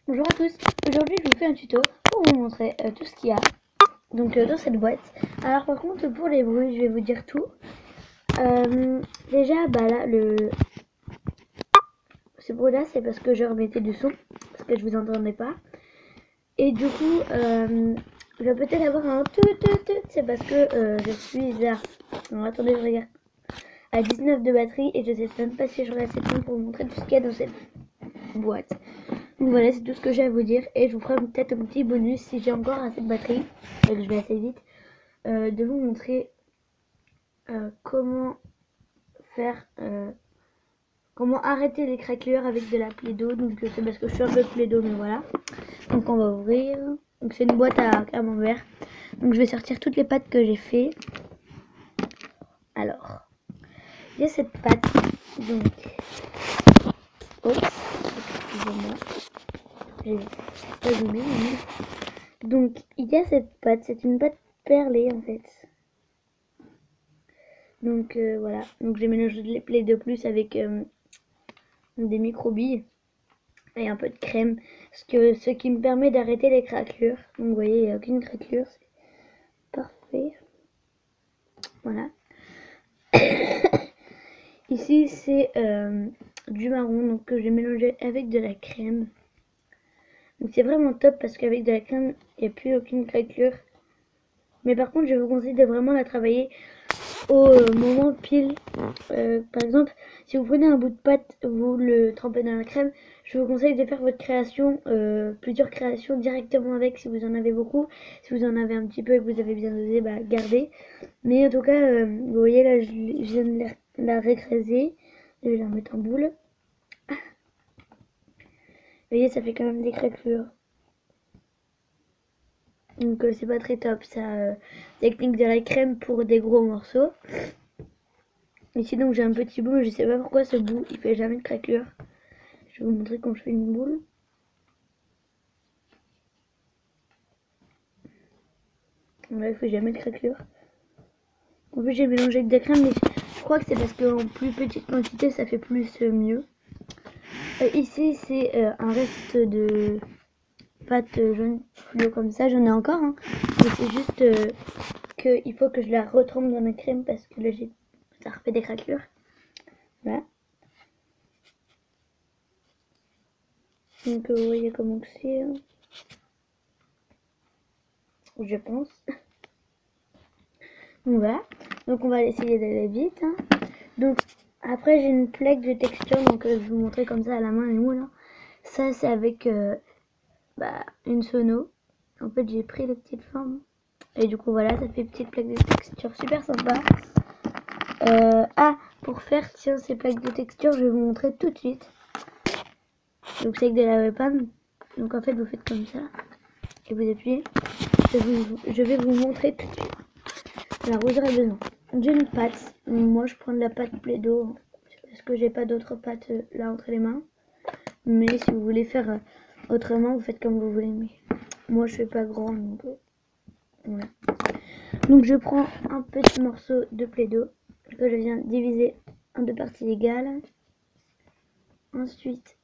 Bonjour à tous, aujourd'hui je vous fais un tuto pour vous montrer tout ce qu'il y a donc dans cette boîte. Alors par contre pour les bruits je vais vous dire tout. Déjà bah là ce bruit là c'est parce que je remettais du son, parce que je vous entendais pas. Et du coup je vais peut-être avoir un tout, c'est parce que je suis à... Alors, attendez je regarde. À 19 de batterie et je sais même pas si j'aurai assez de temps pour vous montrer tout ce qu'il y a dans cette boîte. Donc voilà, c'est tout ce que j'ai à vous dire et je vous ferai peut-être un petit bonus si j'ai encore assez de batterie, et que je vais assez vite, de vous montrer comment faire, comment arrêter les craquelures avec de la Play-Doh. Donc c'est parce que je suis un peu Play-Doh, mais voilà. Donc on va ouvrir. Donc c'est une boîte à camembert. Donc je vais sortir toutes les pâtes que j'ai fait. Alors, il y a cette pâte. Donc, excusez-moi. J'ai pas zoomé. Donc il y a cette pâte. C'est une pâte perlée en fait. Donc voilà, donc j'ai mélangé les plaies de plus avec des micro-billes et un peu de crème, ce qui me permet d'arrêter les craquelures. Donc vous voyez, il n'y a aucune craquelure, c'est parfait. Voilà. Ici c'est du marron, donc que j'ai mélangé avec de la crème. Donc c'est vraiment top parce qu'avec de la crème, il n'y a plus aucune craquelure. Mais par contre, je vous conseille de vraiment la travailler au moment pile. Par exemple, si vous prenez un bout de pâte, vous le trempez dans la crème, je vous conseille de faire votre création, plusieurs créations directement avec si vous en avez beaucoup. Si vous en avez un petit peu et que vous avez bien dosé, bah gardez. Mais en tout cas, vous voyez là, je viens de la récréser. Je vais la remettre en boule. Vous voyez, ça fait quand même des craquelures. Donc c'est pas très top, ça technique de la crème pour des gros morceaux. Ici donc j'ai un petit bout, je sais pas pourquoi ce bout il fait jamais de craquelure. Je vais vous montrer quand je fais une boule. Là il fait jamais de craquelure. En plus j'ai mélangé avec de la crème, mais je crois que c'est parce qu'en plus petite quantité ça fait plus mieux. Ici c'est un reste de pâte jaune fluo comme ça, j'en ai encore hein. Mais c'est juste qu'il faut que je la retrempe dans la crème parce que là ça refait des craquelures. Voilà. Donc vous voyez comment que c'est, hein. Je pense. Donc voilà. Donc on va essayer d'aller vite, hein. Donc après j'ai une plaque de texture, donc je vais vous montrer comme ça à la main et moule, hein. Ça c'est avec une sono. En fait j'ai pris les petites formes. Et du coup voilà, ça fait une petite plaque de texture super sympa. Pour faire tiens ces plaques de texture, je vais vous montrer tout de suite. Donc c'est avec de la webcam. Donc en fait vous faites comme ça. Et vous appuyez. Je vais vous montrer tout de suite. Alors vous aurez besoin d'une pâte. Moi je prends de la pâte Play-Doh parce que j'ai pas d'autres pâtes là entre les mains. Mais si vous voulez faire autrement, vous faites comme vous voulez. Mais moi je fais pas grand donc voilà. Donc je prends un petit morceau de Play-Doh que je viens diviser en deux parties égales. Ensuite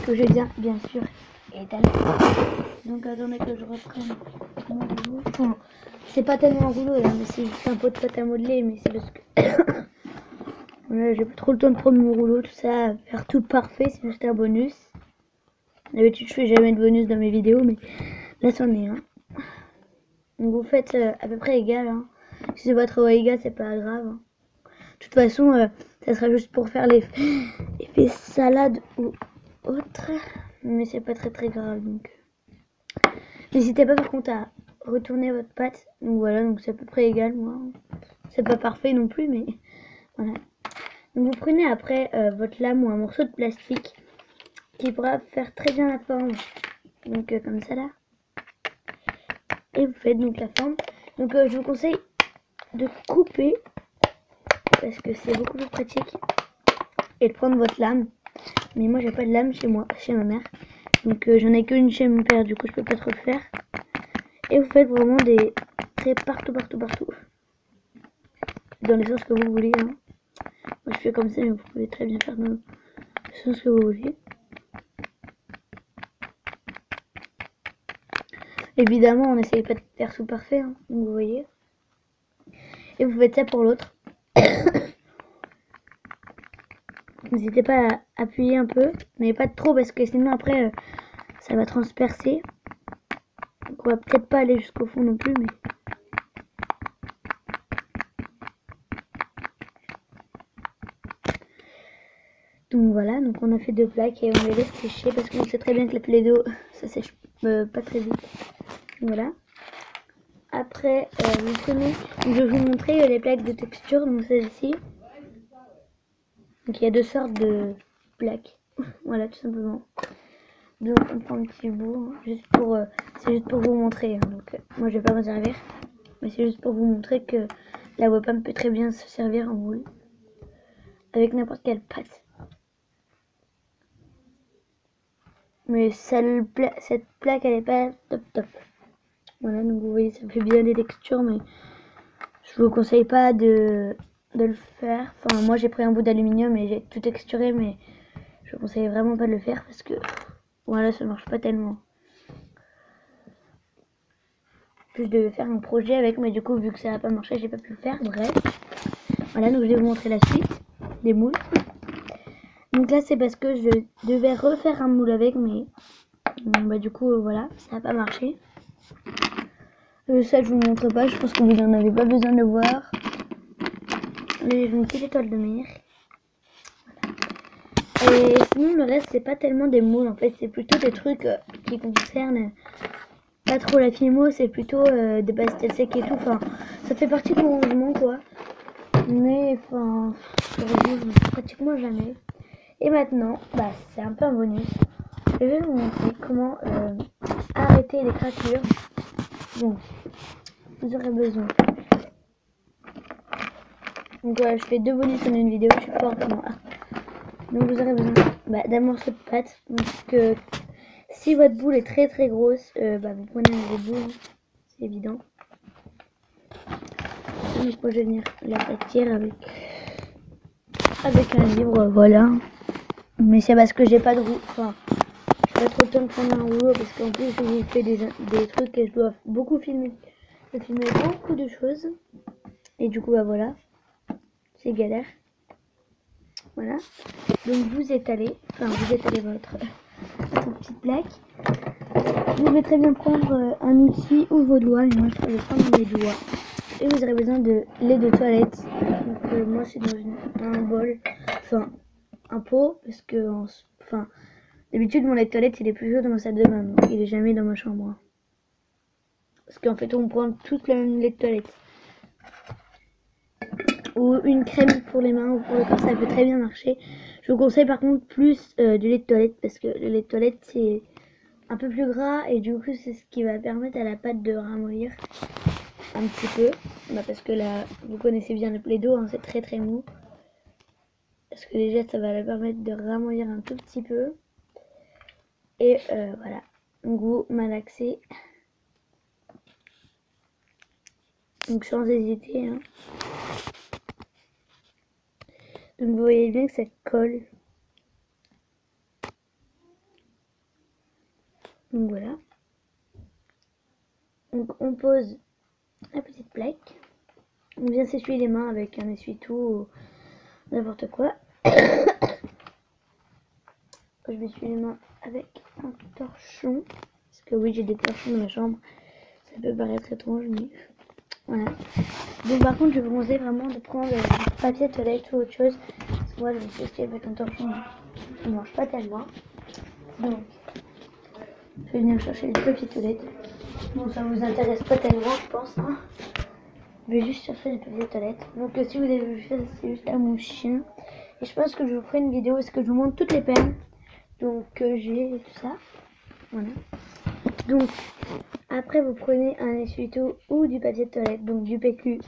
que je viens bien sûr étaler. Donc attendez que je reprenne mon rouleau. Enfin, c'est pas tellement un rouleau là, mais c'est juste un pot de pâte à modeler, mais c'est parce que voilà, j'ai pas trop le temps de prendre mon rouleau, tout ça, faire tout parfait, c'est juste un bonus. D'habitude je fais jamais de bonus dans mes vidéos, mais là c'en est un. Donc vous faites à peu près égal, hein. Si c'est pas trop égal, c'est pas grave, hein. De toute façon, ça sera juste pour faire l'effet salade ou autre, mais c'est pas très grave donc. N'hésitez pas par contre à retourner votre pâte. Donc voilà, donc c'est à peu près égal, moi. C'est pas parfait non plus, mais voilà. Donc vous prenez après votre lame ou un morceau de plastique qui pourra faire très bien la forme. Donc comme ça là. Et vous faites donc la forme. Donc je vous conseille de couper parce que c'est beaucoup plus pratique. Et de prendre votre lame. Mais moi j'ai pas de lame chez moi, chez ma mère. Donc j'en ai qu'une chez mon père, du coup je peux pas trop le faire. Et vous faites vraiment des traits partout. Dans les sens que vous voulez, hein. Moi je fais comme ça, mais vous pouvez très bien faire dans le sens que vous voulez. Évidemment, on n'essaye pas de faire tout parfait, hein, donc vous voyez. Et vous faites ça pour l'autre. N'hésitez pas à appuyer un peu, mais pas trop parce que sinon après ça va transpercer. Donc on va peut-être pas aller jusqu'au fond non plus, mais... Donc voilà, donc on a fait 2 plaques et on les laisse sécher parce qu'on sait très bien que la plaido ça sèche pas très vite. Donc voilà. Après, vous prenez, je vais vous montrer les plaques de texture, donc celle-ci. Donc il y a 2 sortes de plaques, voilà tout simplement. Donc on prend un petit bout, hein, juste pour, c'est juste pour vous montrer. Hein, donc moi je vais pas m'en servir, mais c'est juste pour vous montrer que la webcam peut très bien se servir en moule avec n'importe quelle pâte. Mais cette plaque elle est pas top. Voilà, donc vous voyez ça fait bien des textures, mais je vous conseille pas de le faire. Enfin moi j'ai pris un bout d'aluminium et j'ai tout texturé, mais je vous conseille vraiment pas de le faire parce que voilà ça marche pas tellement. Plus je devais faire un projet avec, mais du coup vu que ça n'a pas marché j'ai pas pu le faire. Bref, voilà, donc je vais vous montrer la suite des moules. Donc là c'est parce que je devais refaire un moule avec, mais bah, du coup voilà, ça n'a pas marché. Ça je vous montre pas, je pense que vous n'en avez pas besoin de le voir. Là j'ai une petite étoile de mer. Et sinon le reste c'est pas tellement des moules en fait, c'est plutôt des trucs qui concernent pas trop la filmo, c'est plutôt des pastels secs et tout. Enfin, ça fait partie de mon rangement quoi. Mais enfin, je range pratiquement jamais. Et maintenant, bah c'est un peu un bonus. Je vais vous montrer comment arrêter les craquelures. Donc, vous aurez besoin. Donc voilà, je fais 2 bonus en une vidéo, je suis forte moi. Donc vous aurez besoin d'un morceau de pâte. Donc si votre boule est très grosse, vous prenez un gros boule, c'est évident. Donc moi je vais venir la pâtir avec un livre, voilà. Mais c'est parce que j'ai pas de roue, enfin j'ai pas trop le temps de prendre un rouleau parce qu'en plus je vous fais des trucs et je dois beaucoup filmer. Je dois filmer beaucoup de choses et du coup bah voilà, c'est galère. Voilà, donc vous étalez votre petite plaque. Vous pouvez très bien prendre un outil ou vos doigts, mais moi je vais prendre mes doigts. Et vous aurez besoin de lait de toilette. Donc moi c'est dans un bol, enfin un pot, parce que d'habitude mon lait de toilette il est plutôt dans ma salle de bain, donc il est jamais dans ma chambre. Parce qu'en fait on prend tous le même lait de toilette. Ou une crème pour les mains ou pour le corps, ça peut très bien marcher. Je vous conseille par contre plus du lait de toilette parce que le lait de toilette c'est un peu plus gras et du coup c'est ce qui va permettre à la pâte de ramollir un petit peu. Parce que là vous connaissez bien le plaido, hein, c'est très mou. Parce que déjà ça va la permettre de ramollir un tout petit peu. Et voilà, donc vous malaxez. Donc sans hésiter. Hein. Donc vous voyez bien que ça colle. Donc voilà. Donc on pose la petite plaque. On vient s'essuyer les mains avec un essuie-tout ou n'importe quoi. Je m'essuie les mains avec un torchon. Parce que oui, j'ai des torchons dans ma chambre. Ça peut paraître étrange, mais voilà. Donc par contre, je vous conseille vraiment de prendre du papier toilette ou autre chose. Parce que moi, je me suis essuyé avec un torchon. Ça ne marche pas tellement. Donc, je vais venir chercher du papier toilette. Bon, ça vous intéresse pas tellement, je pense. Hein. Je vais juste chercher du papier toilette. Donc si vous avez vu ça, c'est juste à mon chien. Et je pense que je vous ferai une vidéo où est-ce que je vous montre toutes les peines. Donc j'ai tout ça. Voilà. Donc après vous prenez un essuie-tout ou du papier de toilette. Donc du PQ.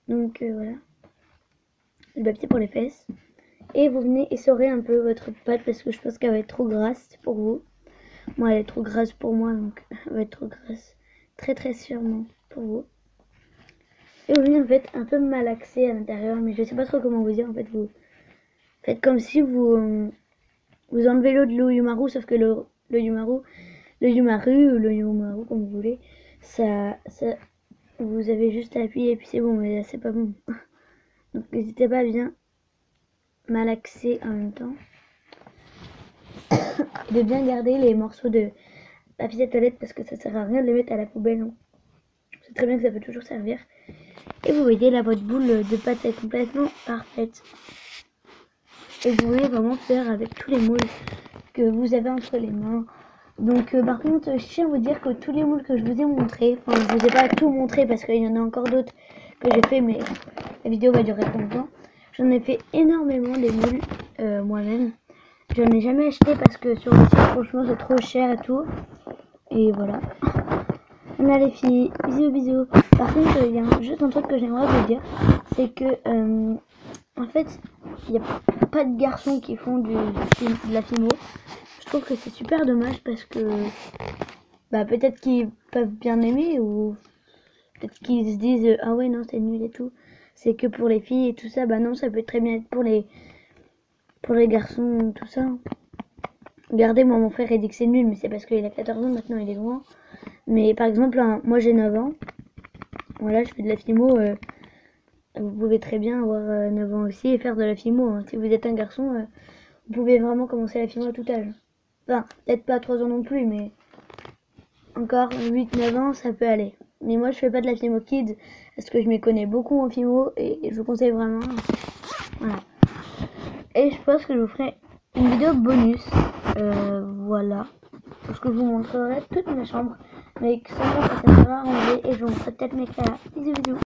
Donc voilà. Du papier pour les fesses. Et vous venez essorer un peu votre pâte parce que je pense qu'elle va être trop grasse pour vous. Moi elle est trop grasse pour moi donc elle va être trop grasse. Très sûrement pour vous. Et vous venez en fait un peu malaxer à l'intérieur, mais je sais pas trop comment vous dire. En fait, vous faites comme si vous enlevez l'eau de l'eau Yumaru, sauf que l'eau Yumaru, le Yumaru ou le Yumaru comme vous voulez, ça vous avez juste à appuyer et puis c'est bon, mais là c'est pas bon. Donc n'hésitez pas à bien malaxer en même temps. Et de bien garder les morceaux de papier toilette parce que ça sert à rien de les mettre à la poubelle. C'est très bien que ça peut toujours servir. Et vous voyez là, votre boule de pâte est complètement parfaite. Et vous pouvez vraiment faire avec tous les moules que vous avez entre les mains. Donc par contre, je tiens à vous dire que tous les moules que je vous ai montrés, enfin je vous ai pas tout montré parce qu'il y en a encore d'autres que j'ai fait, mais la vidéo va durer longtemps. J'en ai fait énormément des moules moi-même. J'en ai jamais acheté parce que sur le site franchement c'est trop cher et tout. Et voilà. On a les filles, bisous bisous. Par contre il y a juste un truc que j'aimerais vous dire, c'est que en fait il n'y a pas de garçons qui font de la fimo. Je trouve que c'est super dommage parce que bah peut-être qu'ils peuvent bien aimer ou peut-être qu'ils se disent ah ouais non c'est nul et tout. C'est que pour les filles et tout ça, bah non ça peut très bien être pour les garçons tout ça. Regardez, moi mon frère il dit que c'est nul mais c'est parce qu'il a 14 ans maintenant, il est loin. Mais par exemple moi j'ai 9 ans. Voilà, je fais de la fimo. Vous pouvez très bien avoir 9 ans aussi et faire de la fimo. Hein. Si vous êtes un garçon, vous pouvez vraiment commencer la fimo à tout âge. Enfin, peut-être pas à 3 ans non plus, mais encore 8-9 ans, ça peut aller. Mais moi, je fais pas de la fimo kids parce que je m'y connais beaucoup en fimo et je vous conseille vraiment. Voilà. Et je pense que je vous ferai une vidéo bonus. Voilà. Parce que je vous montrerai toute ma chambre. Mais que ça sera rangé et je vous montrerai peut-être mes créas. Bisous bisous.